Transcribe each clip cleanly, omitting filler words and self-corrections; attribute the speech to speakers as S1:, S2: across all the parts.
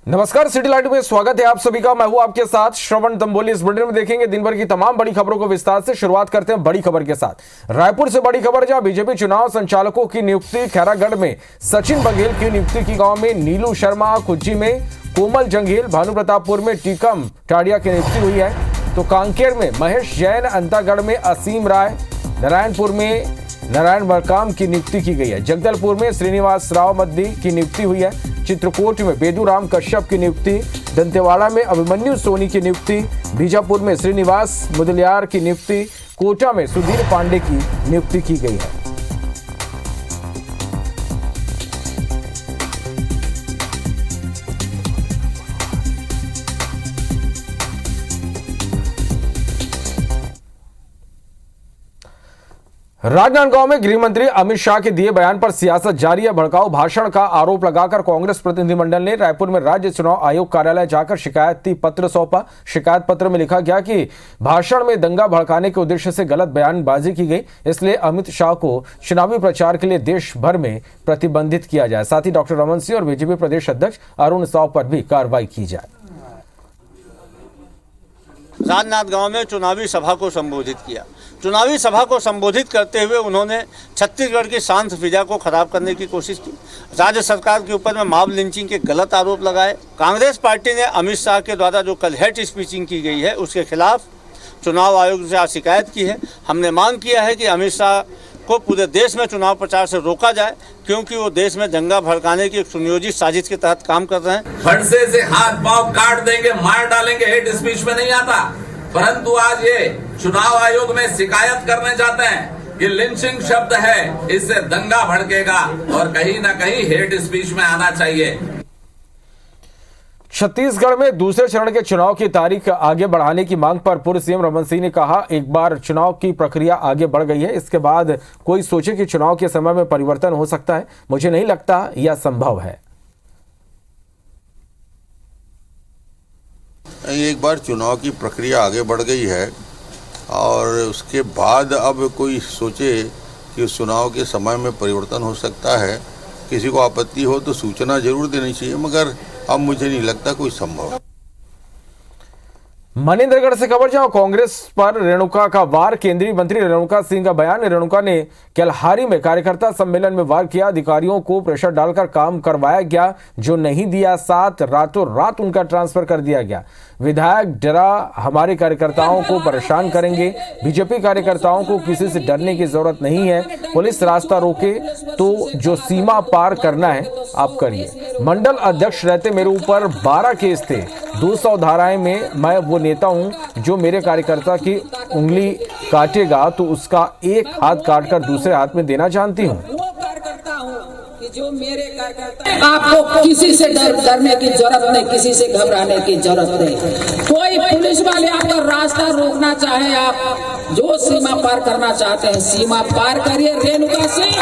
S1: नमस्कार, city light में स्वागत है आप सभी का। मैं हूं आपके साथ श्रवण तंबोली। इस बुलेटिन में देखेंगे दिन भर की तमाम बड़ी खबरों को विस्तार से। शुरुआत करते हैं बड़ी खबर के साथ। रायपुर से बड़ी खबर, जहां बीजेपी चुनाव संचालकों की नियुक्ति। खैरागढ़ में सचिन बघेल की नियुक्ति की, गांव में नीलू शर्मा, कुज्जी में कोमल जंगेल, भानुप्रतापपुर में टीकम टाडिया की नियुक्ति हुई है। तो कांकेर में महेश जैन, अंतागढ़ में असीम राय, नारायणपुर में नारायण मरकाम की नियुक्ति की गई है। जगदलपुर में श्रीनिवास राव मद्दी की नियुक्ति हुई है। चित्रकूट में बेदूराम कश्यप की नियुक्ति। दंतेवाड़ा में अभिमन्यु सोनी की नियुक्ति। बीजापुर में श्रीनिवास मुदलियार की नियुक्ति। कोटा में सुधीर पांडे की नियुक्ति की गई है। राजनांदगांव में गृह मंत्री अमित शाह के दिए बयान पर सियासत जारी है। भड़काऊ भाषण का आरोप लगाकर कांग्रेस प्रतिनिधिमंडल ने रायपुर में राज्य चुनाव आयोग कार्यालय जाकर शिकायती पत्र सौंपा। शिकायत पत्र में लिखा गया कि भाषण में दंगा भड़काने के उद्देश्य से गलत बयानबाजी की गई, इसलिए अमित शाह को चुनावी प्रचार के लिए देश भर में प्रतिबंधित किया जाए। साथ ही डॉक्टर रमन सिंह और बीजेपी प्रदेश अध्यक्ष अरुण साव पर भी कार्रवाई की जाए।
S2: राजनांदगांव में चुनावी सभा को संबोधित किया। चुनावी सभा को संबोधित करते हुए उन्होंने छत्तीसगढ़ की शांत फिजा को खराब करने की कोशिश की। राज्य सरकार के ऊपर में मॉब लिंचिंग के गलत आरोप लगाए। कांग्रेस पार्टी ने अमित शाह के द्वारा जो कल हेट स्पीचिंग की गई है उसके खिलाफ चुनाव आयोग से शिकायत की है। हमने मांग किया है कि अमित शाह को पूरे देश में चुनाव प्रचार से रोका जाए, क्योंकि वो देश में दंगा भड़काने की एक सुनियोजित साजिश के तहत काम कर रहे हैं।
S3: फंडे से हाथ पांव काट देंगे, मार डालेंगे, हेट स्पीच में नहीं आता। परंतु आज ये चुनाव आयोग में शिकायत करने जाते हैं कि लिंचिंग शब्द है, इससे दंगा भड़केगा और कहीं ना कहीं हेट स्पीच में आना चाहिए।
S1: छत्तीसगढ़ में दूसरे चरण के चुनाव की तारीख आगे बढ़ाने की मांग पर पूर्व सीएम रमन सिंह ने कहा, एक बार चुनाव की प्रक्रिया आगे बढ़ गई है, इसके बाद कोई सोचे कि चुनाव के समय में परिवर्तन हो सकता है। मुझे नहीं लगता यह संभव है।
S4: एक बार चुनाव की प्रक्रिया आगे बढ़ गई है और उसके बाद अब कोई सोचे कि उस चुनाव के समय में परिवर्तन हो सकता है, किसी को आपत्ति हो तो सूचना जरूर देनी चाहिए, मगर अब मुझे नहीं लगता कोई संभव है।
S1: मनेंद्रगढ़ से खबर, जहां कांग्रेस पर रेणुका का वार। केंद्रीय मंत्री रेणुका सिंह का बयान। रेणुका ने केल्हारी में कार्यकर्ता सम्मेलन में वार किया। अधिकारियों को प्रेशर डालकर काम करवाया गया, जो नहीं दिया साथ रातों रात उनका ट्रांसफर कर दिया गया। विधायक डरा हमारे कार्यकर्ताओं को परेशान करेंगे। बीजेपी कार्यकर्ताओं को किसी से डरने की जरूरत नहीं है। पुलिस रास्ता रोके तो जो सीमा पार करना है आप करिए। मंडल अध्यक्ष रहते मेरे ऊपर 12 केस थे, 200 धाराएं में। मैं वो नेता हूं जो मेरे कार्यकर्ता की उंगली काटेगा तो उसका एक हाथ काटकर दूसरे हाथ में देना जानती हूं।
S5: जो मेरे कार्यकर्ता, आपको किसी से डरने की जरूरत नहीं, किसी से घबराने की जरूरत नहीं। कोई पुलिस वाले आपका रास्ता रोकना चाहे, आप जो सीमा पार करना चाहते हैं सीमा पार करिए। रेणुका सिंह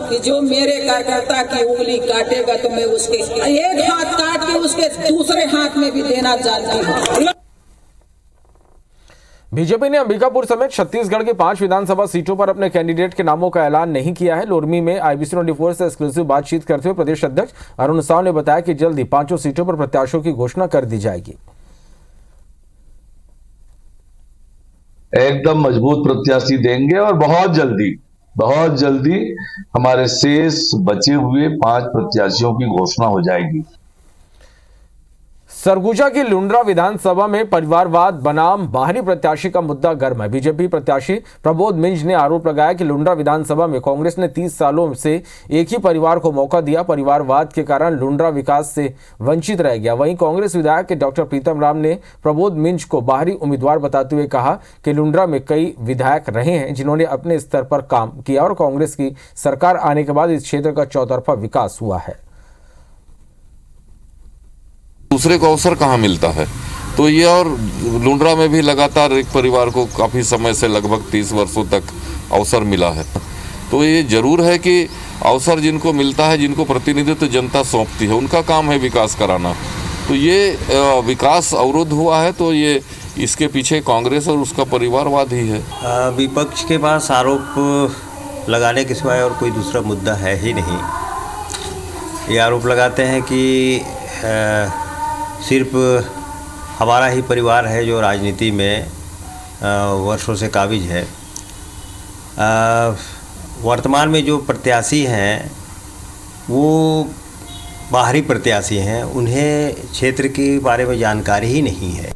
S5: कि जो मेरे कार्यकर्ता की उंगली काटेगा तो मैं उसके एक हाथ काट के उसके दूसरे हाथ में भी देना जानती हूँ।
S1: बीजेपी ने अंबिकापुर समेत छत्तीसगढ़ के 5 विधानसभा सीटों पर अपने कैंडिडेट के नामों का ऐलान नहीं किया है। लोरमी में IBC 24 से एक्सक्लूसिव बातचीत करते हुए प्रदेश अध्यक्ष अरुण साव ने बताया कि जल्द ही 5 सीटों पर प्रत्याशियों की घोषणा कर दी जाएगी।
S6: एकदम मजबूत प्रत्याशी देंगे और बहुत जल्दी हमारे शेष बचे हुए 5 प्रत्याशियों की घोषणा हो जाएगी।
S1: सरगुजा की लुंड्रा विधानसभा में परिवारवाद बनाम बाहरी प्रत्याशी का मुद्दा गर्म है। बीजेपी प्रत्याशी प्रबोध मिंज ने आरोप लगाया कि लुंड्रा विधानसभा में कांग्रेस ने 30 सालों से एक ही परिवार को मौका दिया। परिवारवाद के कारण लुंड्रा विकास से वंचित रह गया। वहीं कांग्रेस विधायक डॉक्टर प्रीतम राम ने प्रबोध मिंज को बाहरी उम्मीदवार बताते हुए कहा कि लुंड्रा में कई विधायक रहे हैं जिन्होंने अपने स्तर पर काम किया और कांग्रेस की सरकार आने के बाद इस क्षेत्र का चौतरफा विकास हुआ है।
S7: दूसरे को अवसर कहाँ मिलता है, तो ये और लुंड्रा में भी लगातार एक परिवार को काफ़ी समय से लगभग 30 वर्षों तक अवसर मिला है। तो ये जरूर है कि अवसर जिनको मिलता है, जिनको प्रतिनिधित्व जनता सौंपती है, उनका काम है विकास कराना। तो ये विकास अवरुद्ध हुआ है, तो ये इसके पीछे कांग्रेस और उसका परिवारवाद ही है।
S8: विपक्ष के पास आरोप लगाने के सिवाय और कोई दूसरा मुद्दा है ही नहीं। ये आरोप लगाते हैं कि सिर्फ हमारा ही परिवार है जो राजनीति में वर्षों से काबिज है। वर्तमान में जो प्रत्याशी हैं वो बाहरी प्रत्याशी हैं, उन्हें क्षेत्र के बारे में जानकारी ही नहीं है।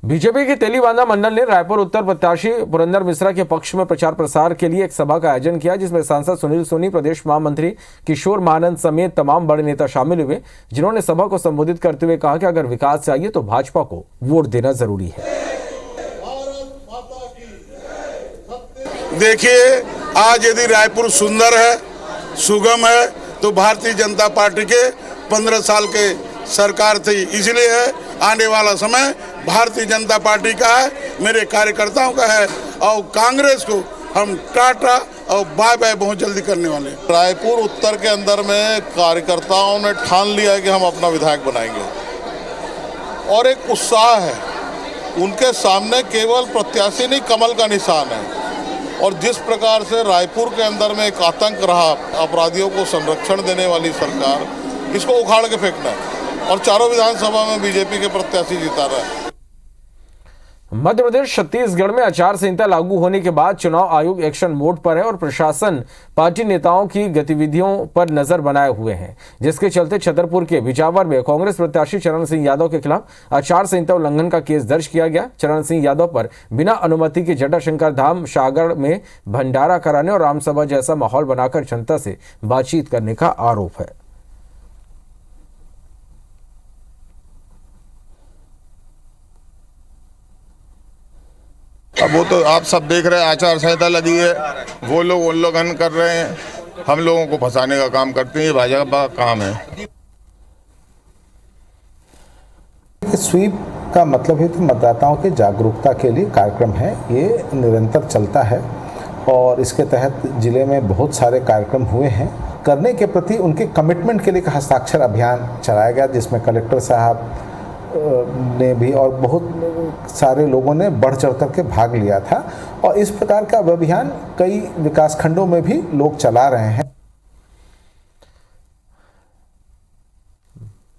S1: बीजेपी की तेलीबांधा मंडल ने रायपुर उत्तर प्रत्याशी पुरंदर मिश्रा के पक्ष में प्रचार प्रसार के लिए एक सभा का आयोजन किया, जिसमें सांसद सुनील सोनी, प्रदेश महामंत्री किशोर महानंद समेत तमाम बड़े नेता शामिल हुए, जिन्होंने सभा को संबोधित करते हुए कहा कि अगर विकास चाहिए तो भाजपा को वोट देना जरूरी है।
S9: देखिए, आज यदि रायपुर सुंदर है, सुगम है, तो भारतीय जनता पार्टी के 15 साल के सरकार थी, इसलिए है। आने वाला समय भारतीय जनता पार्टी का है, मेरे कार्यकर्ताओं का है, और कांग्रेस को हम टाटा और बाय बाय बहुत जल्दी करने वाले हैं।
S10: रायपुर उत्तर के अंदर में कार्यकर्ताओं ने ठान लिया है कि हम अपना विधायक बनाएंगे, और एक उत्साह है उनके सामने। केवल प्रत्याशी नहीं, कमल का निशान है। और जिस प्रकार से रायपुर के अंदर में एक आतंक रहा, अपराधियों को संरक्षण देने वाली सरकार, इसको उखाड़ के फेंकना है, और चारों विधानसभा में बीजेपी के प्रत्याशी जिता रहा है।
S1: मध्य प्रदेश छत्तीसगढ़ में आचार संहिता लागू होने के बाद चुनाव आयोग एक्शन मोड पर है और प्रशासन पार्टी नेताओं की गतिविधियों पर नजर बनाए हुए हैं, जिसके चलते छतरपुर के बिजावर में कांग्रेस प्रत्याशी चरण सिंह यादव के खिलाफ आचार संहिता उल्लंघन का केस दर्ज किया गया। चरण सिंह यादव पर बिना अनुमति के जटाशंकर धाम शागड़ में भंडारा कराने और रामसभा जैसा माहौल बनाकर जनता से बातचीत करने का आरोप है।
S10: अब वो तो आप सब देख रहे हैं, आचार संहिता लगी है, वो लोग उल्लंघन कर रहे हैं, हम लोगों को फंसाने का काम करते हैं, ये भाजपा का काम है।
S11: स्वीप का मतलब है तो मतदाताओं की जागरूकता के लिए कार्यक्रम है, ये निरंतर चलता है और इसके तहत जिले में बहुत सारे कार्यक्रम हुए हैं। करने के प्रति उनके कमिटमेंट के लिए एक हस्ताक्षर अभियान चलाया गया, जिसमें कलेक्टर साहब ने भी और बहुत सारे लोगों ने बढ़ चढ़ करके भाग लिया था, और इस प्रकार का अभियान कई विकासखंडों में भी लोग चला रहे हैं।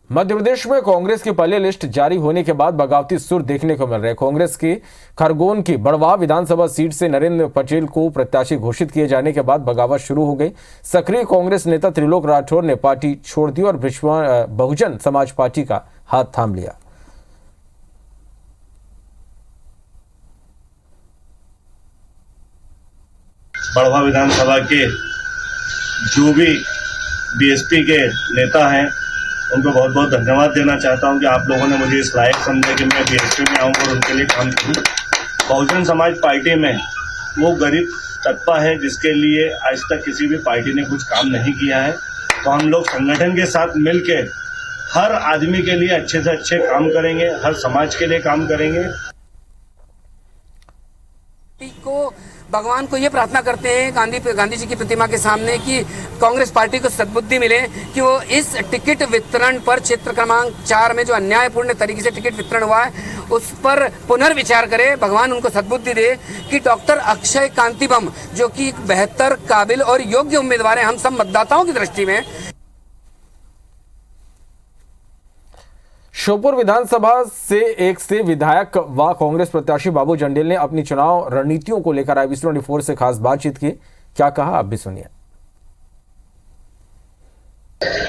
S1: मध्य प्रदेश में कांग्रेस की पहली लिस्ट जारी होने के बाद बगावती सुर देखने को मिल रहे। कांग्रेस की खरगोन की बड़वाह विधानसभा सीट से नरेंद्र पटेल को प्रत्याशी घोषित किए जाने के बाद बगावत शुरू हो गई। सक्रिय कांग्रेस नेता त्रिलोक राठौर ने पार्टी छोड़ दी और बहुजन समाज पार्टी का हाथ थाम लिया।
S12: बड़वाह विधानसभा के जो भी बीएसपी के नेता हैं, उनको बहुत बहुत धन्यवाद देना चाहता हूं कि आप लोगों ने मुझे इस लायक समझे कि मैं बीएसपी में आऊं और उनके लिए काम करूं। बहुजन समाज पार्टी में वो गरीब तबका है जिसके लिए आज तक किसी भी पार्टी ने कुछ काम नहीं किया है, तो हम लोग संगठन के साथ मिलके हर आदमी के लिए अच्छे से अच्छे काम करेंगे, हर समाज के लिए काम करेंगे।
S13: को भगवान को ये प्रार्थना करते हैं गांधी जी की प्रतिमा के सामने कि कांग्रेस पार्टी को सद्बुद्धि मिले कि वो इस टिकट वितरण पर क्षेत्र क्रमांक 4 में जो अन्यायपूर्ण तरीके से टिकट वितरण हुआ है उस पर पुनर्विचार करे। भगवान उनको सद्बुद्धि दे कि डॉक्टर अक्षय कांतिबम जो कि एक बेहतर, काबिल और योग्य उम्मीदवार हैं हम सब मतदाताओं की दृष्टि में।
S1: श्योपुर विधानसभा से एक से विधायक व कांग्रेस प्रत्याशी बाबू जंडेल ने अपनी चुनाव रणनीतियों को लेकर IBC24 से खास बातचीत की। क्या कहा आप भी सुनिए।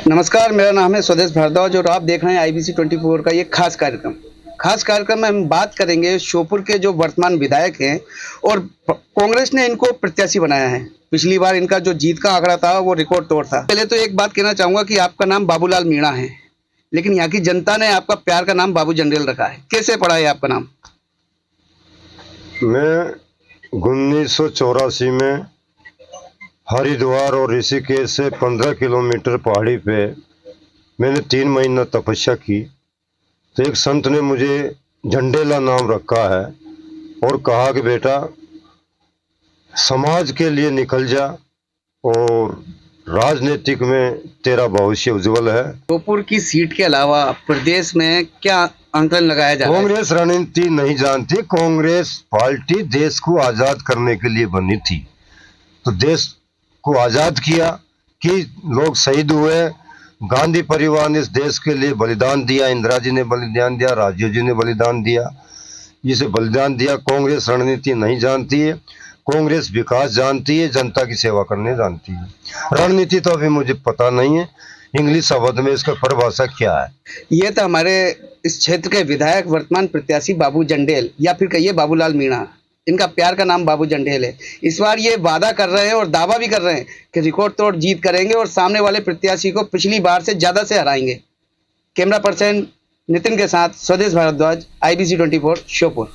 S14: नमस्कार, मेरा नाम है स्वदेश भारद्वाज और आप देख रहे हैं IBC24 का ये खास कार्यक्रम में हम बात करेंगे श्योपुर के जो वर्तमान विधायक हैं और कांग्रेस ने इनको प्रत्याशी बनाया है। पिछली बार इनका जो जीत का आंकड़ा था वो रिकॉर्ड तोड़ था। पहले तो एक बात कहना चाहूंगा कि आपका नाम बाबूलाल मीणा है, लेकिन यहाँ की जनता ने आपका प्यार का नाम बाबू जंडेल रखा है। कैसे पड़ा है आपका नाम?
S15: मैं 1984 में हरिद्वार और ऋषिकेश से 15 किलोमीटर पहाड़ी पे मैंने 3 महीना तपस्या की, तो एक संत ने मुझे झंडेला नाम रखा है और कहा कि बेटा समाज के लिए निकल जा और राजनीतिक में तेरा भविष्य उज्जवल है। श्योपुर
S14: की सीट के अलावा प्रदेश में क्या आंकलन लगाया जा रहा है?
S15: कांग्रेस रणनीति नहीं जानती। कांग्रेस पार्टी देश को आजाद करने के लिए बनी थी, तो देश को आजाद किया, कि लोग शहीद हुए। गांधी परिवार ने इस देश के लिए बलिदान दिया, इंदिरा जी ने बलिदान दिया, राजीव जी ने बलिदान दिया, जिसे बलिदान दिया। कांग्रेस रणनीति नहीं जानती है, कांग्रेस विकास जानती है, जनता की सेवा करने जानती है। रणनीति तो अभी मुझे पता नहीं है, इंग्लिश शब्द में इसका परिभाषा क्या है।
S14: ये तो हमारे इस क्षेत्र के विधायक वर्तमान प्रत्याशी बाबू जंडेल या फिर कहिए बाबूलाल मीणा, इनका प्यार का नाम बाबू जंडेल है। इस बार ये वादा कर रहे हैं और दावा भी कर रहे हैं कि रिकॉर्ड तोड़ जीत करेंगे और सामने वाले प्रत्याशी को पिछली बार से ज़्यादा से हराएंगे। कैमरा पर्सन नितिन के साथ स्वदेश भारद्वाज, IBC 24 श्योपुर।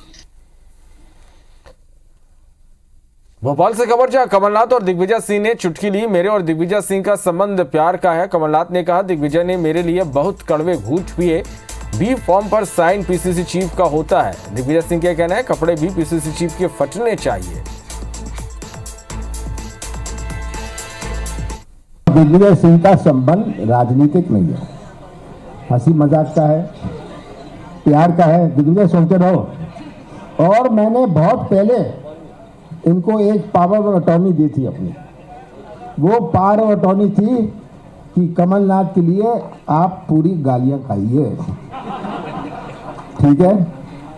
S1: भोपाल से खबर जहां कमलनाथ और दिग्विजय सिंह ने चुटकी ली। मेरे और दिग्विजय सिंह का संबंध प्यार का है। कमलनाथ ने कहा, दिग्विजय ने मेरे लिए बहुत कड़वे घूंट पिए। बी फॉर्म पर साइन PCC चीफ का होता है। दिग्विजय सिंह का कहना है, कपड़े भी PCC चीफ के फटने चाहिए।
S16: दिग्विजय सिंह का संबंध राजनीतिक नहीं है, हंसी मजाक का है, प्यार का है। दिग्विजय सोचते रहो। और मैंने बहुत पहले इनको एक पावर ऑफ अटॉर्नी दी थी अपनी। वो पावर ऑफ अटॉर्नी थी कि कमलनाथ के लिए आप पूरी गालियां खाइए, ठीक है।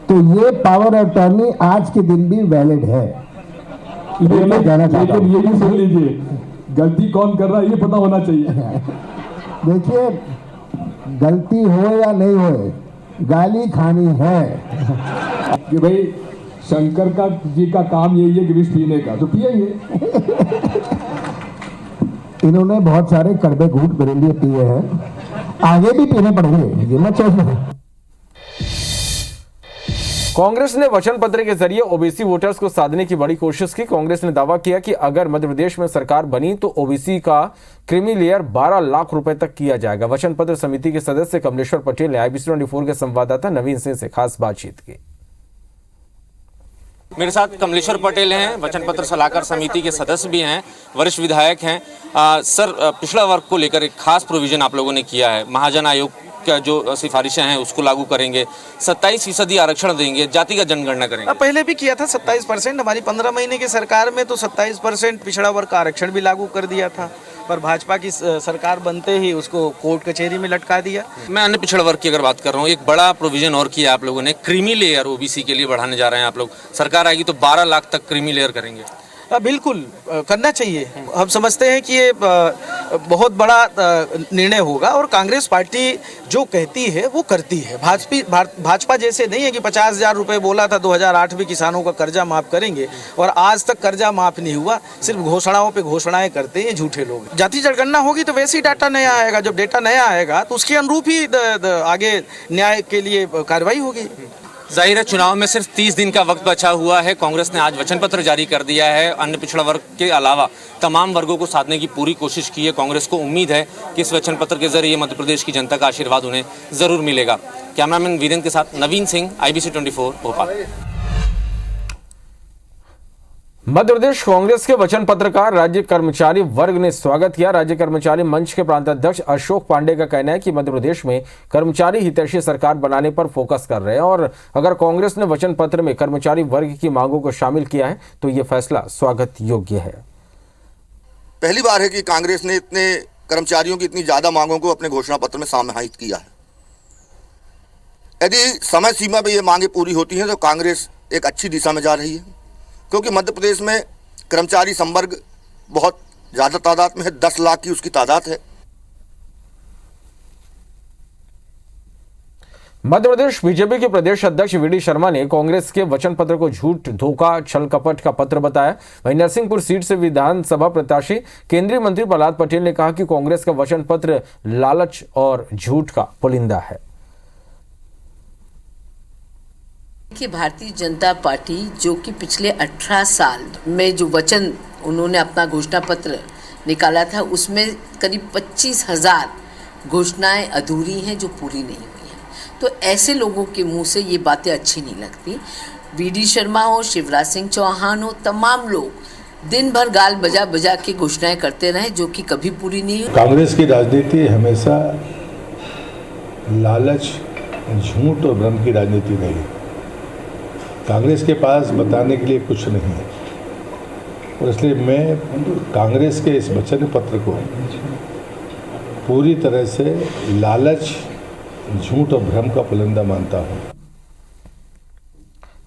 S16: तो ये पावर ऑफ अटॉर्नी आज के दिन भी वैलिड है। ये मैं कहना चाहता हूं।
S17: ये भी सुन लीजिए, गलती कौन कर रहा है ये पता होना चाहिए।
S16: देखिए, गलती हो या नहीं हो, गाली खानी है।
S17: कि भाई शंकर का जी का काम यही है कि विष पीने का, तो पिएंगे।
S16: इन्होंने बहुत सारे कड़वे घूंट मेरे लिए पिए हैं, आगे भी पीने पड़ेंगे, ये मत सोचना।
S1: कांग्रेस ने वचन पत्र के जरिए ओबीसी वोटर्स को साधने की बड़ी कोशिश की। कांग्रेस ने दावा किया कि अगर मध्य प्रदेश में सरकार बनी तो ओबीसी का क्रीमी लेयर 12 लाख रुपए तक किया जाएगा। वचन पत्र समिति के सदस्य कमलेश्वर पटेल ने IBC 24 के संवाददाता नवीन सिंह से खास बातचीत की।
S18: मेरे साथ कमलेश्वर पटेल हैं, वचन पत्र सलाहकार समिति के सदस्य भी हैं, वरिष्ठ विधायक हैं। सर, पिछड़ा वर्ग को लेकर एक खास प्रोविजन आप लोगों ने किया है। महाजन आयोग का जो सिफारिशें हैं उसको लागू करेंगे, 27% आरक्षण देंगे, जातिगत जनगणना करेंगे।
S19: पहले भी किया था 27%, हमारी 15 महीने की सरकार में तो 27% पिछड़ा वर्ग का आरक्षण भी लागू कर दिया था, पर भाजपा की सरकार बनते ही उसको कोर्ट कचहरी में लटका दिया।
S18: मैं अन्य पिछड़ा वर्ग की अगर बात कर रहा हूँ, एक बड़ा प्रोविजन और किया आप लोगों ने, क्रीमी लेयर ओबीसी के लिए बढ़ाने जा रहे हैं आप लोग। सरकार आएगी तो 12 लाख तक क्रीमी लेयर करेंगे।
S19: बिल्कुल करना चाहिए। हम समझते हैं कि ये बहुत बड़ा निर्णय होगा और कांग्रेस पार्टी जो कहती है वो करती है। भाजपा जैसे नहीं है कि 50,000 रुपये बोला था 2008 में किसानों का कर्जा माफ करेंगे और आज तक कर्जा माफ नहीं हुआ। सिर्फ घोषणाओं पे घोषणाएं करते हैं झूठे लोग। जाति जनगणना होगी तो वैसे ही डाटा नया आएगा। जब डेटा नया आएगा तो उसके अनुरूप ही आगे न्याय के लिए कार्रवाई होगी।
S18: जाहिर है चुनाव में सिर्फ 30 दिन का वक्त बचा हुआ है। कांग्रेस ने आज वचन पत्र जारी कर दिया है। अन्य पिछड़ा वर्ग के अलावा तमाम वर्गों को साधने की पूरी कोशिश की है। कांग्रेस को उम्मीद है कि इस वचन पत्र के जरिए मध्य प्रदेश की जनता का आशीर्वाद उन्हें जरूर मिलेगा। कैमरामैन वीरेंद्र के साथ नवीन सिंह, IBC 24 भोपाल।
S1: मध्य प्रदेश कांग्रेस के वचन पत्र का राज्य कर्मचारी वर्ग ने स्वागत किया। राज्य कर्मचारी मंच के प्रांताध्यक्ष अशोक पांडे का कहना है कि मध्य प्रदेश में कर्मचारी हितैषी सरकार बनाने पर फोकस कर रहे हैं और अगर कांग्रेस ने वचन पत्र में कर्मचारी वर्ग की मांगों को शामिल किया है तो ये फैसला स्वागत योग्य है।
S20: पहली बार है कि कांग्रेस ने इतने कर्मचारियों की इतनी ज्यादा मांगों को अपने घोषणा पत्र में समाहित किया है। यदि समय सीमा में ये मांगे पूरी होती हैं तो कांग्रेस एक अच्छी दिशा में जा रही है, क्योंकि मध्य प्रदेश में कर्मचारी संवर्ग बहुत ज़्यादा तादाद में है। 10 लाख की उसकी तादाद है।
S1: मध्य प्रदेश बीजेपी के प्रदेश अध्यक्ष VD शर्मा ने कांग्रेस के वचन पत्र को झूठ, धोखा, छल कपट का पत्र बताया। वहीं नरसिंहपुर सीट से विधानसभा प्रत्याशी केंद्रीय मंत्री प्रहलाद पटेल ने कहा कि कांग्रेस का वचन पत्र लालच और झूठ का पुलिंदा है।
S21: कि भारतीय जनता पार्टी जो कि पिछले 18 साल में जो वचन उन्होंने अपना घोषणा पत्र निकाला था उसमें करीब 25,000 घोषणाएं अधूरी हैं जो पूरी नहीं हुई हैं। तो ऐसे लोगों के मुंह से ये बातें अच्छी नहीं लगती। VD शर्मा हो, शिवराज सिंह चौहान हो, तमाम लोग दिन भर गाल बजा बजा के घोषणाएं करते रहे जो कि कभी पूरी नहीं हुई।
S22: कांग्रेस की राजनीति हमेशा लालच, झूठ और भ्रम की राजनीति रही। कांग्रेस के पास बताने के लिए कुछ नहीं है। और इसलिए मैं कांग्रेस के इस वचन पत्र को पूरी तरह से लालच, झूठ और भ्रम का पुलिंदा मानता हूँ।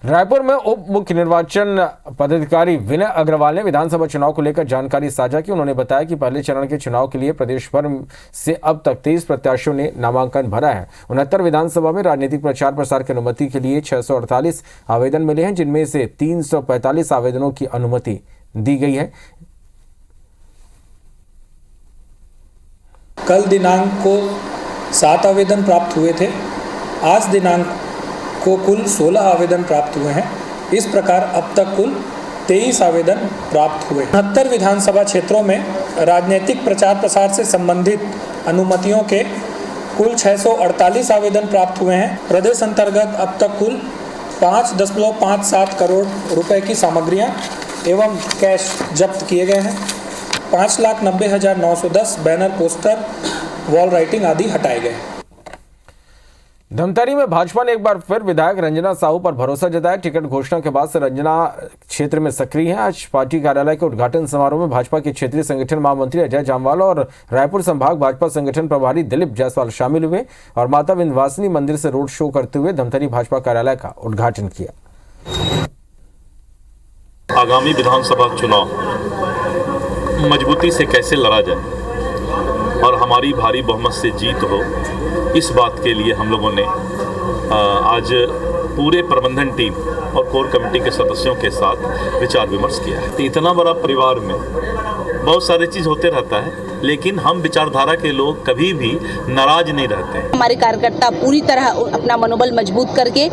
S1: रायपुर में उप मुख्य निर्वाचन पदाधिकारी विनय अग्रवाल ने विधानसभा चुनाव को लेकर जानकारी साझा की। उन्होंने बताया कि पहले चरण के चुनाव के लिए प्रदेश भर से अब तक 23 प्रत्याशियों ने नामांकन भरा है। 69 विधानसभा में राजनीतिक प्रचार प्रसार की अनुमति के लिए 648 आवेदन मिले हैं, जिनमें से 345 आवेदनों की अनुमति दी गई है।
S2: कल दिनांक को 7 आवेदन प्राप्त हुए थे। आज दिनांक को कुल 16 आवेदन प्राप्त हुए हैं। इस प्रकार अब तक कुल 23 आवेदन प्राप्त हुए। 69 विधानसभा क्षेत्रों में राजनीतिक प्रचार प्रसार से संबंधित अनुमतियों के कुल 648 आवेदन प्राप्त हुए हैं। प्रदेश अंतर्गत अब तक कुल 5.57 करोड़ रुपए की सामग्रियां एवं कैश जब्त किए गए हैं। 5,90,910 बैनर, पोस्टर, वॉल राइटिंग आदि हटाए गए।
S1: धमतरी में भाजपा ने एक बार फिर विधायक रंजना साहू पर भरोसा जताया। टिकट घोषणा के बाद से रंजना क्षेत्र में सक्रिय हैं। आज पार्टी कार्यालय के उद्घाटन समारोह में भाजपा के क्षेत्रीय संगठन महामंत्री अजय जामवाल और रायपुर संभाग भाजपा संगठन प्रभारी दिलीप जायसवाल शामिल हुए और माता विंध्यवासिनी मंदिर से रोड शो करते हुए धमतरी भाजपा कार्यालय का उद्घाटन किया।
S3: आगामी विधानसभा चुनाव मजबूती से कैसे लड़ा जाए और हमारी भारी बहुमत से जीत हो, इस बात के लिए हम लोगों ने आज पूरे प्रबंधन टीम और कोर कमेटी के सदस्यों के साथ विचार विमर्श किया है। इतना बड़ा परिवार में बहुत सारे चीज़ होते रहता है, लेकिन हम विचारधारा के लोग कभी भी नाराज नहीं रहते हैं।
S23: हमारे कार्यकर्ता पूरी तरह अपना मनोबल मजबूत करके,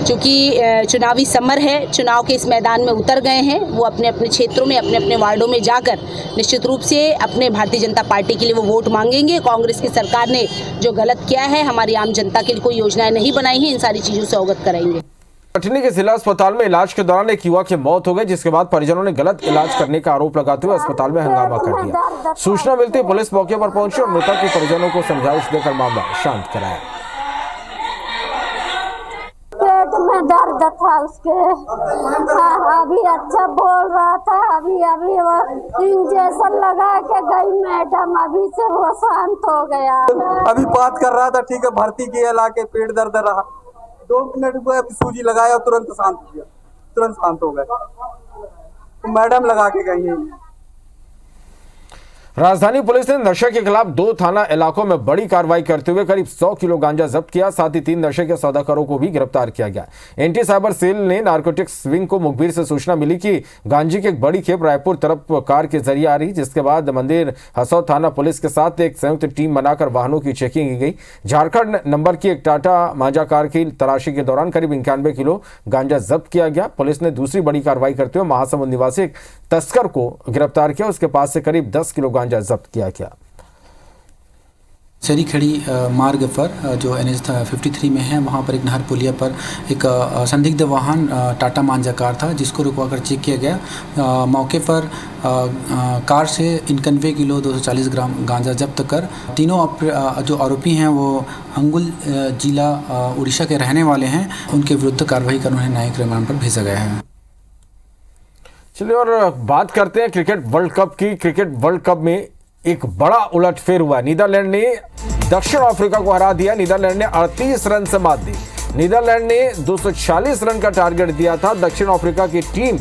S23: चूँकि चुनावी समर है, चुनाव के इस मैदान में उतर गए हैं। वो अपने अपने क्षेत्रों में, अपने अपने वार्डों में जाकर निश्चित रूप से अपने भारतीय जनता पार्टी के लिए वो वोट मांगेंगे। कांग्रेस की सरकार ने जो गलत किया है, हमारी आम जनता के लिए कोई योजनाएं नहीं बनाई हैं, इन सारी चीज़ों से अवगत कराएंगे।
S1: कटनी के जिला अस्पताल में इलाज के दौरान एक युवक की मौत हो गई, जिसके बाद परिजनों ने गलत इलाज करने का आरोप लगाते हुए अस्पताल में हंगामा कर दिया। सूचना मिलते ही पुलिस मौके पर पहुंची और मृतक के परिजनों को समझाइश देकर मामला शांत कराया।
S24: पेट में दर्द था उसके, अभी अच्छा बोल रहा था। अभी वो इंजेक्शन लगा के गई मैडम, अभी से वो शांत हो गया।
S25: अभी बात कर रहा था, ठीक है, भर्ती किया, ला के पेट दर्द रहा, 2 मिनट हुए, सूजी लगाया, तुरंत शांत हो गया, तुरंत शांत हो गए। तो मैडम लगा के गई है।
S1: राजधानी पुलिस ने नशे के खिलाफ 2 थाना इलाकों में बड़ी कार्रवाई करते हुए करीब 100 किलो गांजा जब्त किया। साथ ही 3 नशे के सौदागरों को भी गिरफ्तार किया गया। एंटी साइबर सेल ने नारकोटिक्स विंग को मुखबिर से सूचना मिली कि गांजे की एक बड़ी खेप रायपुर तरफ कार के जरिए आ रही, जिसके बाद मंदिर हसौद थाना पुलिस के साथ एक संयुक्त टीम बनाकर वाहनों की चेकिंग की गई। झारखंड नंबर की एक टाटा मांजा कार की तलाशी के दौरान करीब 91 किलो गांजा जब्त किया गया। पुलिस ने दूसरी बड़ी कार्रवाई करते हुए महासमुंद निवासी एक तस्कर को गिरफ्तार किया। उसके पास से करीब 10 किलो गांजा जब्त किया गया।
S26: सरी खड़ी मार्ग पर जो NH 53 में है, वहाँ पर एक नहर पुलिया पर एक संदिग्ध वाहन टाटा मांजा कार था, जिसको रुकवाकर चेक किया गया। मौके पर कार से 91 किलो 240 ग्राम गांजा जब्त कर तीनों जो आरोपी हैं वो अंगुल जिला उड़ीसा के रहने वाले हैं। उनके विरुद्ध कार्रवाई कर उन्हें न्यायिक रिमांड पर भेजा गया है।
S1: चलिए और बात करते हैं क्रिकेट वर्ल्ड कप की। क्रिकेट वर्ल्ड कप में एक बड़ा उलटफेर हुआ। नीदरलैंड ने दक्षिण अफ्रीका को हरा दिया। नीदरलैंड ने 38 रन से मात दी। नीदरलैंड ने 240 रन का टारगेट दिया था। दक्षिण अफ्रीका की टीम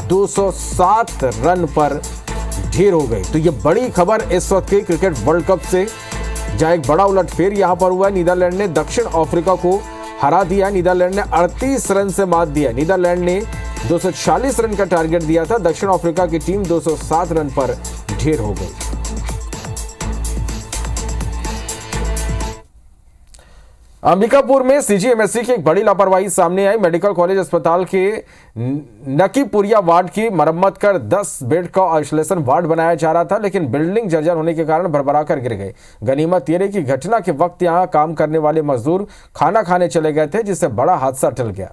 S1: 207 रन पर ढेर हो गई। तो ये बड़ी खबर इस वक्त के क्रिकेट वर्ल्ड कप से, जहां एक बड़ा उलटफेर यहां पर हुआ। नीदरलैंड ने दक्षिण अफ्रीका को हरा दिया। नीदरलैंड ने 38 रन से मात दिया। नीदरलैंड ने 240 रन का टारगेट दिया था। दक्षिण अफ्रीका की टीम 207 रन पर ढेर हो गई। अंबिकापुर में सीजीएमएससी की एक बड़ी लापरवाही सामने आई। मेडिकल कॉलेज अस्पताल के नकीपुरिया वार्ड की मरम्मत कर 10 बेड का आइसोलेशन वार्ड बनाया जा रहा था, लेकिन बिल्डिंग जर्जर होने के कारण भरभरा कर गिर गई। गनीमत यह रही कि घटना के वक्त यहां काम करने वाले मजदूर खाना खाने चले गए थे, जिससे बड़ा हादसा टल गया।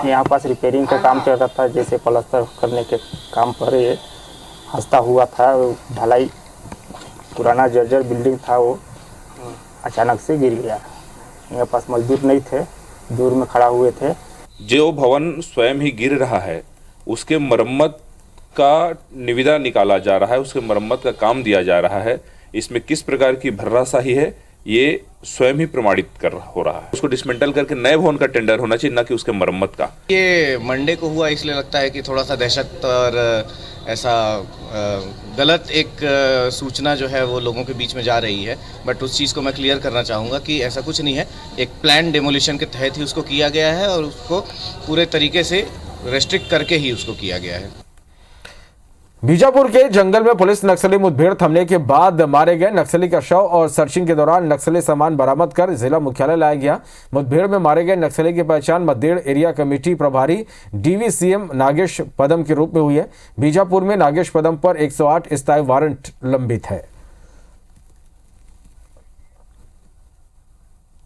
S27: यहाँ पास रिपेयरिंग का काम चल रहा था, जैसे प्लास्टर करने के काम पर ये हादसा हुआ था। ढलाई पुराना जर्जर बिल्डिंग था, वो अचानक से गिर गया। यहाँ पास मजदूर नहीं थे, दूर में खड़ा हुए थे।
S4: जो भवन स्वयं ही गिर रहा है उसके मरम्मत का निविदा निकाला जा रहा है, उसके मरम्मत का काम दिया जा रहा है। इसमें किस प्रकार की भर्राशाही है ये स्वयं ही प्रमाणित हो रहा है। उसको डिसमेंटल करके नए भवन का टेंडर होना चाहिए, न कि उसके मरम्मत का।
S5: ये मंडे को हुआ इसलिए लगता है कि थोड़ा सा दहशत और ऐसा गलत एक सूचना जो है वो लोगों के बीच में जा रही है। बट उस चीज़ को मैं क्लियर करना चाहूँगा कि ऐसा कुछ नहीं है। एक प्लान डेमोलिशन के तहत ही उसको किया गया है और उसको पूरे तरीके से रेस्ट्रिक्ट करके ही उसको किया गया है।
S1: बीजापुर के जंगल में पुलिस नक्सली मुठभेड़ थमने के बाद मारे गए नक्सली का शव और सर्चिंग के दौरान नक्सली सामान बरामद कर जिला मुख्यालय लाया गया। मुठभेड़ में मारे गए नक्सली की पहचान मद्देड़ एरिया कमेटी प्रभारी डीवीसीएम नागेश पदम के रूप में हुई है। बीजापुर में नागेश पदम पर 108 स्थायी वारंट लंबित है।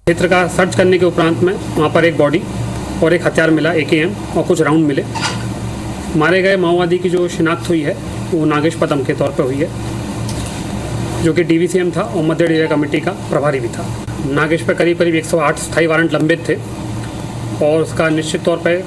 S6: क्षेत्र का सर्च करने के उपरांत में वहां पर एक बॉडी और एक हथियार मिला, AKM और कुछ राउंड मिले। मारे गए माओवादी की जो शिनाख्त हुई है वो नागेश पदम के तौर पर हुई है, जो कि DVCM था और मद्देड़ एरिया कमेटी का प्रभारी भी था। नागेश पर करीब 108 स्थायी वारंट लंबित थे और उसका निश्चित तौर पर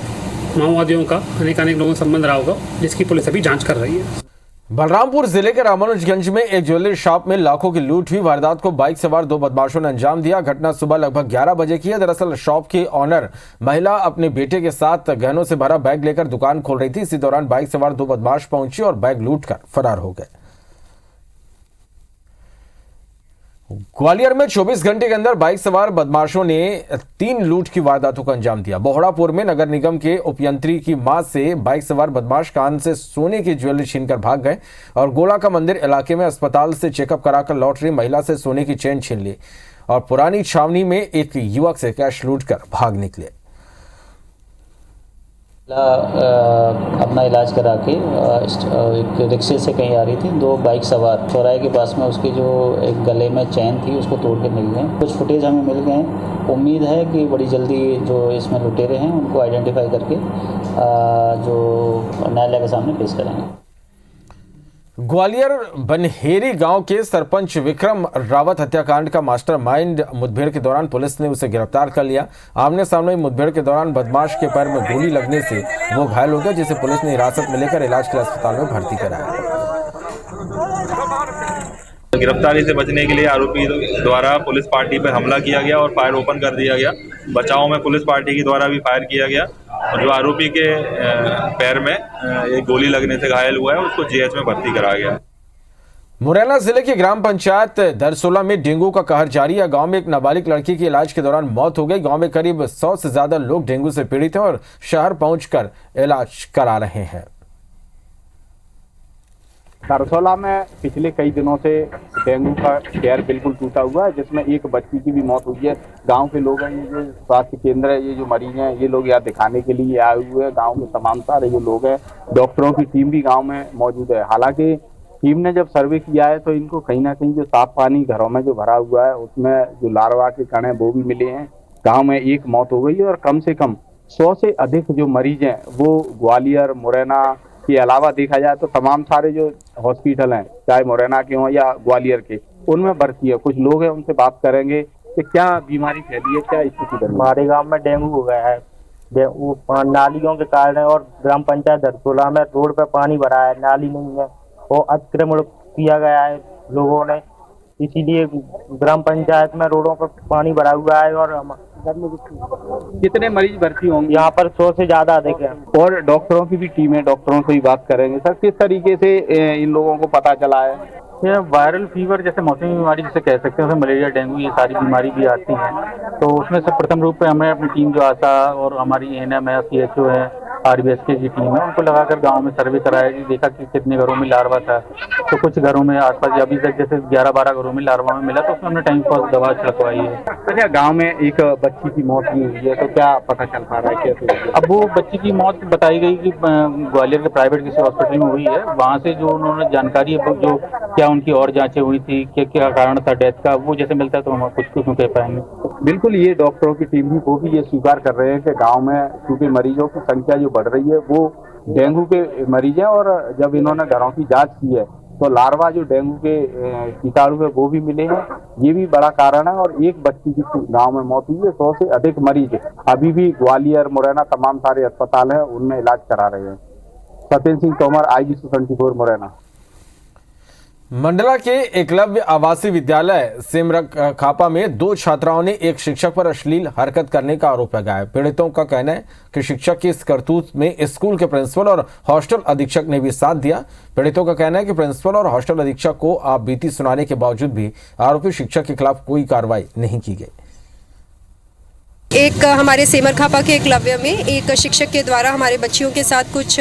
S6: माओवादियों का अनेक लोगों से संबंध रहा होगा, जिसकी पुलिस अभी जांच कर रही है।
S1: बलरामपुर जिले के रामानुजगंज में एक ज्वेलरी शॉप में लाखों की लूट हुई। वारदात को बाइक सवार 2 बदमाशों ने अंजाम दिया। घटना सुबह लगभग 11 बजे की है। दरअसल शॉप की ऑनर महिला अपने बेटे के साथ गहनों से भरा बैग लेकर दुकान खोल रही थी। इसी दौरान बाइक सवार 2 बदमाश पहुंचे और बैग लूटकर फरार हो गए। ग्वालियर में 24 घंटे के अंदर बाइक सवार बदमाशों ने 3 लूट की वारदातों को अंजाम दिया। बोहड़ापुर में नगर निगम के उपयंत्री की मां से बाइक सवार बदमाश कान से सोने की ज्वेलरी छीनकर भाग गए और गोला का मंदिर इलाके में अस्पताल से चेकअप कराकर लौट रही महिला से सोने की चेन छीन ली और पुरानी छावनी में एक युवक से कैश लूटकर भाग निकले।
S7: अपना इलाज करा के एक रिक्शे से कहीं आ रही थी। 2 बाइक सवार चौराहे के पास में उसकी जो एक गले में चैन थी उसको तोड़ के मिल गए। कुछ फुटेज हमें मिल गए हैं। उम्मीद है कि बड़ी जल्दी जो इसमें लुटेरे हैं उनको आइडेंटिफाई करके जो न्यायालय के सामने पेश करेंगे।
S1: ग्वालियर बनहेरी गांव के सरपंच विक्रम रावत हत्याकांड का मास्टरमाइंड मुठभेड़ के दौरान पुलिस ने उसे गिरफ्तार कर लिया। आमने सामने मुठभेड़ के दौरान बदमाश के पैर में गोली लगने से वो घायल हो गया, जिसे पुलिस ने हिरासत में लेकर इलाज के लिए अस्पताल में भर्ती कराया।
S8: गिरफ्तारी से बचने के लिए आरोपी द्वारा पुलिस पार्टी पर हमला किया गया और फायर ओपन कर दिया गया। बचाव में पुलिस पार्टी के द्वारा भी फायर किया गया और जो आरोपी के पैर में एक गोली लगने से घायल हुआ है उसको GH में भर्ती कराया गया।
S1: मुरैना जिले की ग्राम पंचायत दरसोला में डेंगू का कहर जारी है। गांव में एक नाबालिग लड़की की इलाज के दौरान मौत हो गई। गांव में करीब 100 से ज्यादा लोग डेंगू से पीड़ित हैं और शहर पहुंचकर इलाज करा रहे हैं।
S9: दरसोला में पिछले कई दिनों से डेंगू का कहर बिल्कुल टूटा हुआ है, जिसमें एक बच्ची की भी मौत हुई है। गांव के लोग हैं, ये जो स्वास्थ्य केंद्र है, ये जो मरीज हैं, ये लोग यहाँ दिखाने के लिए आए हुए हैं। गांव में तमाम सारे जो लोग हैं, डॉक्टरों की टीम भी गांव में मौजूद है। हालांकि टीम ने जब सर्वे किया है तो इनको कहीं ना कहीं जो साफ पानी घरों में जो भरा हुआ है उसमें जो लार्वा के कण हैं वो भी मिले हैं। गाँव में एक मौत हो गई है और कम से कम 100 से अधिक जो मरीज हैं वो ग्वालियर मुरैना के अलावा देखा जाए तो तमाम सारे जो हॉस्पिटल हैं, चाहे मुरैना के हों या ग्वालियर के, उनमें भर्ती है। कुछ लोग हैं, उनसे बात करेंगे कि क्या बीमारी फैली है, क्या स्थिति है।
S27: हमारे गांव में डेंगू हो गया है। नालियों के कारण और ग्राम पंचायत दरसोला में रोड पे पानी भरा है, नाली नहीं है और अतिक्रमण किया गया है लोगों ने, इसीलिए ग्राम पंचायत में रोडों पर पानी भरा हुआ है। और
S9: कितने मरीज भर्ती होंगे
S27: यहाँ पर? 100 से ज्यादा अधिक है।
S9: और डॉक्टरों की भी टीम है, डॉक्टरों से भी बात करेंगे। सर, किस तरीके से इन लोगों को पता चला है?
S27: ये वायरल फीवर जैसे मौसमी बीमारी जिसे कह सकते हैं, मलेरिया, डेंगू, ये सारी बीमारी भी आती हैं। तो उसमें से प्रथम रूप पे हमें अपनी टीम जो आशा और हमारी ANM है, CHO है, RBSK की टीम है, उनको लगाकर गांव में सर्वे कराया, देखा कि कितने घरों में लार्वा था। तो कुछ घरों में आसपास अभी तक जैसे 11-12 घरों में लार्वा में मिला, तो उसमें हमने टाइम पर दवा छिड़कवाई है।
S9: अच्छा, गाँव में एक बच्ची की मौत भी हुई है, तो क्या पता चल पा रहा है कैसे?
S27: अब वो बच्ची की मौत बताई गई कि ग्वालियर के प्राइवेट किसी हॉस्पिटल में हुई है। वहाँ से जो उन्होंने जानकारी है, जो क्या उनकी और जांचें हुई थी, क्या कारण था डेथ का, वो जैसे मिलता है तो हम कुछ कह पाएंगे।
S9: बिल्कुल, ये डॉक्टरों की टीम भी वो भी ये स्वीकार कर रहे हैं कि गांव में क्योंकि मरीजों की संख्या जो बढ़ रही है वो डेंगू के मरीज हैं। और जब इन्होंने घरों की जांच की है तो लार्वा जो डेंगू के कीटाणु है वो भी मिले हैं, ये भी बड़ा कारण है। और एक बच्ची की गांव में मौत हुई है। 100 से अधिक मरीज अभी भी ग्वालियर, मुरैना तमाम सारे अस्पताल हैं उनमें इलाज करा रहे हैं। सत्येंद्र सिंह तोमर, IBC 24 मुरैना।
S1: मंडला के एकलव्य आवासीय विद्यालय सिमरखापा में 2 छात्राओं ने एक शिक्षक पर अश्लील हरकत करने का आरोप लगाया। पीड़ितों का कहना है कि शिक्षक की इस करतूत में स्कूल के प्रिंसिपल और हॉस्टल अधीक्षक ने भी साथ दिया। पीड़ितों का कहना है कि प्रिंसिपल और हॉस्टल अधीक्षक को आप बीती सुनाने के बावजूद भी आरोपी शिक्षक के खिलाफ कोई कार्रवाई नहीं की गई।
S10: एक हमारे सिमरखापा के एकलव्य में एक शिक्षक के द्वारा हमारे बच्चियों के साथ कुछ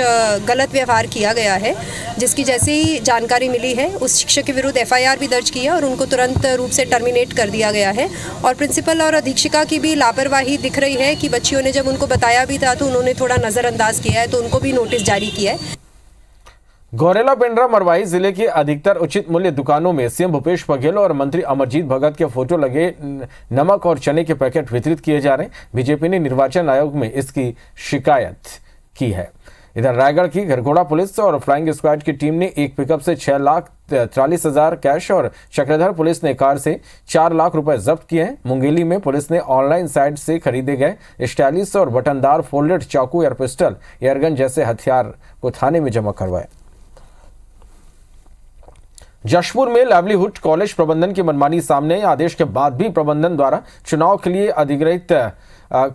S10: गलत व्यवहार किया गया है, जिसकी जैसे ही जानकारी मिली है उस शिक्षक के विरुद्ध FIR भी दर्ज किया और उनको तुरंत रूप से टर्मिनेट कर दिया गया है। और प्रिंसिपल और अधीक्षिका की भी लापरवाही दिख रही है कि बच्चियों ने जब उनको बताया भी था तो उन्होंने थोड़ा नज़रअंदाज किया है, तो उनको भी नोटिस जारी किया है।
S1: गौरेला पेंड्रा मरवाही जिले की अधिकतर उचित मूल्य दुकानों में CM भूपेश बघेल और मंत्री अमरजीत भगत के फोटो लगे नमक और चने के पैकेट वितरित किए जा रहे हैं। बीजेपी ने निर्वाचन आयोग में इसकी शिकायत की है। इधर रायगढ़ की घरघोड़ा पुलिस और फ्लाइंग स्क्वाड की टीम ने एक पिकअप से 6,43,000 कैश और चक्रधर पुलिस ने कार से 4 लाख रुपए जब्त किए हैं। मुंगेली में पुलिस ने ऑनलाइन साइट से खरीदे गए स्टाइलिश और बटनदार फोल्डेड चाकू, एयर पिस्टल, एयरगन जैसे हथियार को थाने में जमा करवाए। जशपुर में लाइवलीहुड कॉलेज प्रबंधन की मनमानी सामने आदेश के बाद भी प्रबंधन द्वारा चुनाव के लिए अधिकृत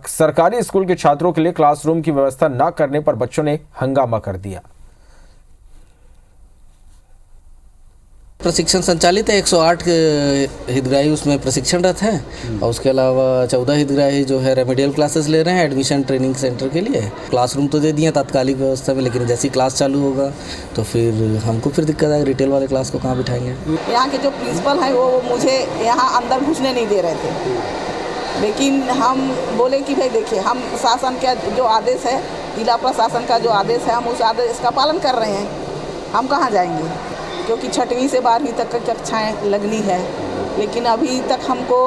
S1: सरकारी स्कूल के छात्रों के लिए क्लासरूम की व्यवस्था न करने पर बच्चों ने हंगामा कर दिया।
S11: प्रशिक्षण संचालित है, 108 हितग्राही उसमें प्रशिक्षणरत हैं और उसके अलावा 14 हितग्राही जो है रेमेडियल क्लासेस ले रहे हैं एडमिशन ट्रेनिंग सेंटर के लिए। क्लासरूम तो दे दिए तात्कालिक व्यवस्था में, लेकिन जैसी क्लास चालू होगा तो फिर हमको फिर दिक्कत आएगी। रिटेल वाले क्लास को कहाँ बिठाएंगे?
S12: यहाँ के जो प्रिंसिपल हैं वो मुझे यहाँ अंदर घुसने नहीं दे रहे थे, लेकिन हम बोले कि भाई देखिए हम शासन का जो आदेश है, जिला प्रशासन का जो आदेश है, हम उस आदेश का पालन कर रहे हैं, हम कहाँ जाएंगे? क्योंकि 6वीं से 12वीं तक की कक्षाएँ लगनी है, लेकिन अभी तक हमको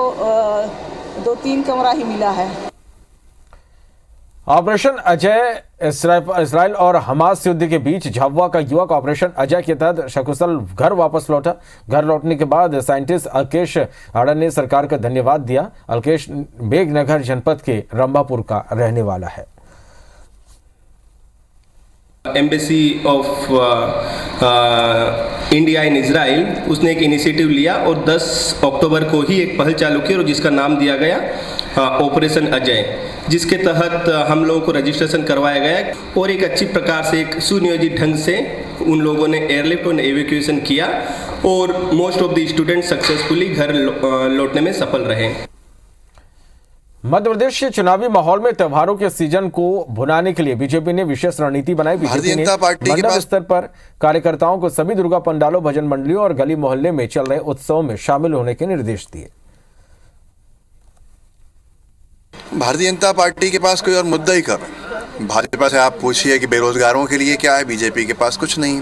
S12: 2-3 कमरा ही मिला है।
S1: ऑपरेशन अजय इसराइल और हमास युद्ध के बीच झाबुआ का युवक ऑपरेशन अजय के तहत सकुशल घर वापस लौटा। घर लौटने के बाद साइंटिस्ट अलकेश आड़ा ने सरकार का धन्यवाद दिया। अलकेश बेगनगर जनपद के रंभापुर का रहने वाला है।
S13: Embassy of India in Israel उसने एक इनिशिएटिव लिया और 10 अक्टूबर को ही एक पहल चालू की और जिसका नाम दिया गया ऑपरेशन अजय, जिसके तहत हम लोगों को रजिस्ट्रेशन करवाया गया और एक अच्छी प्रकार से एक सुनियोजित ढंग से उन लोगों ने एयरलिफ्ट और एवेक्यूएशन किया और most of the student successfully घर लौटने में सफल रहे।
S1: मध्य प्रदेश के चुनावी माहौल में त्योहारों के सीजन को भुनाने के लिए बीजेपी ने विशेष रणनीति बनाई। बीजेपी ने मंडल स्तर पर कार्यकर्ताओं को सभी दुर्गा पंडालों, भजन मंडलियों और गली मोहल्ले में चल रहे उत्सवों में शामिल होने के निर्देश दिए।
S14: भारतीय जनता पार्टी के पास कोई और मुद्दा ही कब है? भाजपा से आप पूछिए कि बेरोजगारों के लिए क्या है, बीजेपी के पास कुछ नहीं।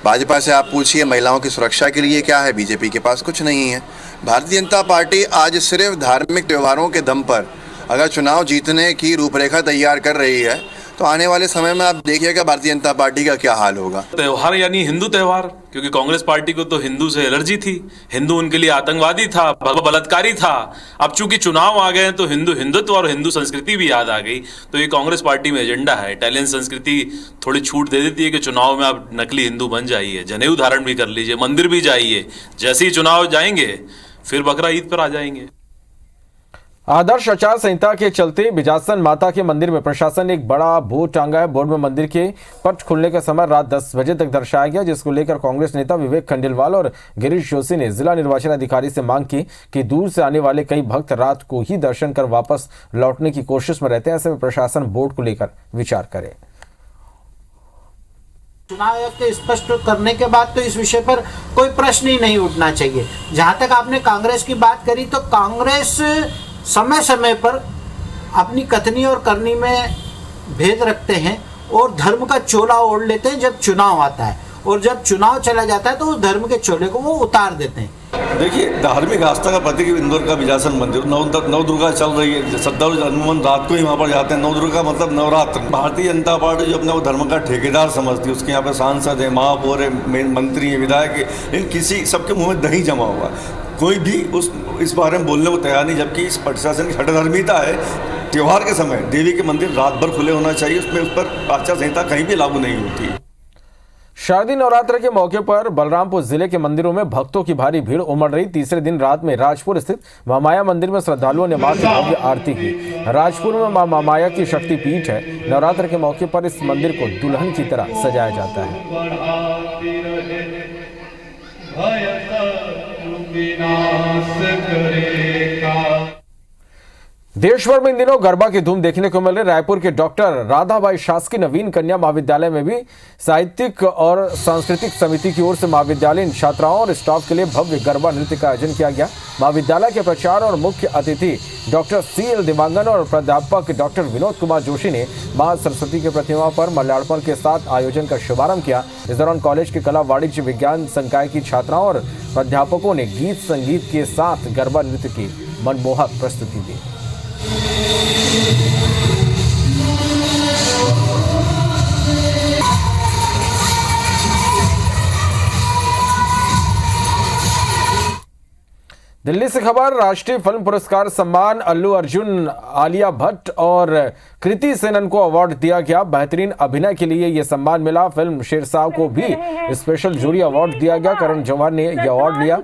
S14: भाजपा से आप पूछिए महिलाओं की सुरक्षा के लिए क्या है, बीजेपी के पास कुछ नहीं है। भारतीय जनता पार्टी आज सिर्फ धार्मिक त्योहारों के दम पर अगर चुनाव जीतने की रूपरेखा तैयार कर रही है तो आने वाले समय में आप देखिएगा भारतीय जनता पार्टी का क्या हाल होगा।
S15: त्योहार यानी हिंदू त्योहार, क्योंकि कांग्रेस पार्टी को तो हिंदू से एलर्जी थी, हिंदू उनके लिए आतंकवादी था, बलात्कारी था। अब चूंकि चुनाव आ गए तो हिंदुत्व और हिंदू संस्कृति भी याद आ गई, तो ये कांग्रेस पार्टी में एजेंडा है। इटालियन संस्कृति थोड़ी छूट दे देती है कि चुनाव में आप नकली हिंदू बन जाइए, जनेऊ धारण भी कर लीजिए, मंदिर भी जाइए, जैसे ही चुनाव जाएंगे फिर बकरा ईद पर आ जाएंगे।
S1: आदर्श आचार संहिता के चलते बिजासन माता के मंदिर में प्रशासन ने एक बड़ा बोर्ड टांगा है। बोर्ड में मंदिर के पट खुलने का समय रात 10 बजे तक दर्शाया गया, जिसको लेकर कांग्रेस नेता विवेक खंडेलवाल और गिरीश जोशी ने जिला निर्वाचन अधिकारी से मांग की कि दूर से आने वाले कई भक्त रात को ही दर्शन कर वापस लौटने की कोशिश में रहते हैं। ऐसे में प्रशासन बोर्ड को लेकर विचार करे।
S17: चुनाव आयोग के स्पष्ट करने के बाद तो इस विषय पर कोई प्रश्न ही नहीं उठना चाहिए। जहां तक आपने कांग्रेस की बात करी, तो कांग्रेस समय समय पर अपनी कथनी और करनी में भेद रखते हैं और धर्म का चोला ओढ़ लेते हैं जब चुनाव आता है, और जब चुनाव चला जाता है तो उस धर्म के चोले को वो उतार देते हैं।
S2: देखिए, धार्मिक आस्था का प्रतीक इंदौर का विजासन मंदिर, नव दुर्गा चल रही है, श्रद्धालु अमूमन रात को ही वहाँ पर जाते हैं। नव दुर्गा मतलब नवरात्र। भारतीय जनता पार्टी जो अपने वो धर्म का ठेकेदार समझती है, उसके यहाँ पे सांसद है, महापौर है, मंत्री है, विधायक है, इन किसी सबके मुँह में दही जमा हुआ। कोई भी इस बारे में बोलने को तैयार नहीं, जबकि इस प्रशासन की हठधर्मिता है। त्योहार के समय देवी के मंदिर रात भर खुले होना चाहिए, उसमें उस पर आचार संहिता कहीं भी लागू नहीं होती।
S1: शारदीय नवरात्र के मौके पर बलरामपुर जिले के मंदिरों में भक्तों की भारी भीड़ उमड़ रही। तीसरे दिन रात में राजपुर स्थित महामाया मंदिर में श्रद्धालुओं ने मां की भव्य आरती की। राजपुर में मां महामाया की शक्ति पीठ है। नवरात्र के मौके पर इस मंदिर को दुल्हन की तरह सजाया जाता है। देश भर में इन दिनों गरबा की धूम देखने को मिल रही। रायपुर के डॉक्टर राधाबाई शासकीय नवीन कन्या महाविद्यालय में भी साहित्यिक और सांस्कृतिक समिति की ओर से महाविद्यालयीन छात्राओं और स्टाफ के लिए भव्य गरबा नृत्य का आयोजन किया गया। महाविद्यालय के प्राचार्य और मुख्य अतिथि डॉक्टर CL दिवांगन और प्राध्यापक डॉक्टर विनोद कुमार जोशी ने मां सरस्वती की प्रतिमा पर माल्यार्पण के साथ आयोजन का शुभारंभ किया। इस दौरान कॉलेज के कला वाणिज्य विज्ञान संकाय की छात्राओं और प्राध्यापकों ने गीत संगीत के साथ गरबा नृत्य की मनमोहक प्रस्तुति दी। दिल्ली से खबर। राष्ट्रीय फिल्म पुरस्कार सम्मान अल्लू अर्जुन, आलिया भट्ट और कृति सेनन को अवार्ड दिया गया। बेहतरीन अभिनय के लिए यह सम्मान मिला। फिल्म शेरशाह को भी स्पेशल जूरी अवार्ड दिया गया। करण जौहर ने यह अवार्ड लिया।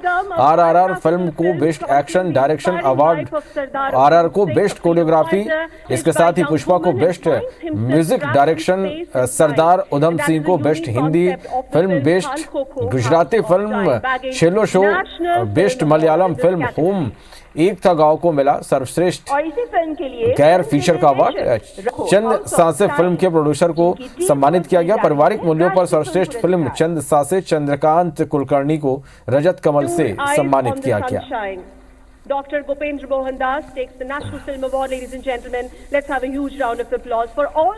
S1: RRR फिल्म को best action direction award, RRR को बेस्ट कोरियोग्राफी, इसके साथ ही पुष्पा को best music direction, Sardar Udham Singh को best Hindi film, best Gujarati film Chhello show, best Malayalam film Home Ek Tha Gaon को मिला। सर्वश्रेष्ठ गैर फीचर का अवार्ड चंद सासे फिल्म के प्रोड्यूसर को सम्मानित किया गया। पारिवारिक मूल्यों पर सर्वश्रेष्ठ फिल्म चंद सासे चंद्रकांत कुलकर्णी को रजत कमल से सम्मानित किया गया।
S16: Dr. Bhupendra Mohan Das takes the National Film Award, ladies and gentlemen. Let's have a huge round of applause for all.